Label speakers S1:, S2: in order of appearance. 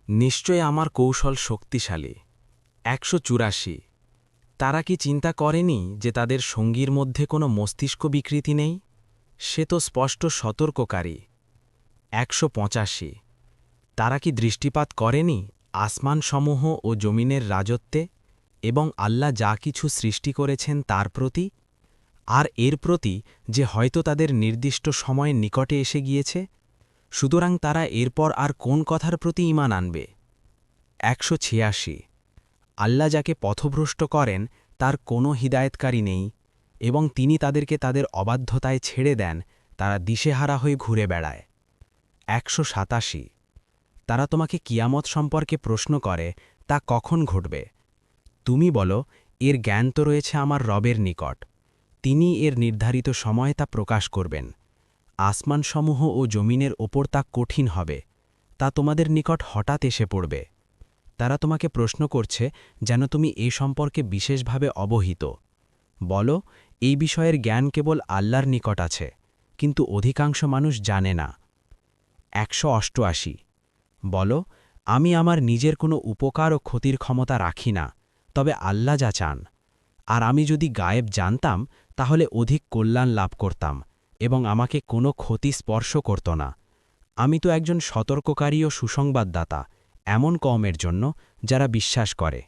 S1: নিশ্চয় আমার কৌশল শক্তিশালী। ১৮৪। তারা কি চিন্তা করেনি যে তাদের সঙ্গীর মধ্যে কোনো মস্তিষ্ক বিকৃতি নেই? সে তো স্পষ্ট সতর্ককারী। ১৮৫। তারা কি দৃষ্টিপাত করেনি আসমানসমূহ ও জমিনের রাজত্বে এবং আল্লাহ যা কিছু সৃষ্টি করেছেন তার প্রতি, আর এর প্রতি যে হয়তো তাদের নির্দিষ্ট সময়ের নিকটে এসে গিয়েছে? সুতরাং তারা এরপর আর কোন কথার প্রতি ঈমান আনবে? ১৮৬। আল্লাহ যাকে পথভ্রষ্ট করেন তার কোনো হিদায়েতকারী নেই, এবং তিনি তাদেরকে তাদের অবাধ্যতায় ছেড়ে দেন, তারা দিশেহারা হয়ে ঘুরে বেড়ায়। ১৮৭। তারা তোমাকে কিয়ামত সম্পর্কে প্রশ্ন করে, তা কখন ঘটবে? তুমি বলো, এর জ্ঞান তো রয়েছে আমার রবের নিকট, তিনি এর নির্ধারিত সময়ে তা প্রকাশ করবেন। আসমানসমূহ ও জমিনের ওপর তা কঠিন হবে, তা তোমাদের নিকট হঠাৎ এসে পড়বে। তারা তোমাকে প্রশ্ন করছে যেন তুমি এ সম্পর্কে বিশেষভাবে অবহিত। বলো, এই বিষয়ের জ্ঞান কেবল আল্লাহর নিকট আছে, কিন্তু অধিকাংশ মানুষ জানে না। ১৮৮। বলো, আমি আমার নিজের কোনো উপকার ও ক্ষতির ক্ষমতা রাখি না, তবে আল্লাহ যা চান। আর আমি যদি গায়েব জানতাম তাহলে অধিক কল্যাণ লাভ করতাম, এবং আমাকে কোনো ক্ষতি স্পর্শ করত না। আমি তো একজন সতর্ককারী ও সুসংবাদদাতা এমন কওমের জন্য যারা বিশ্বাস করে।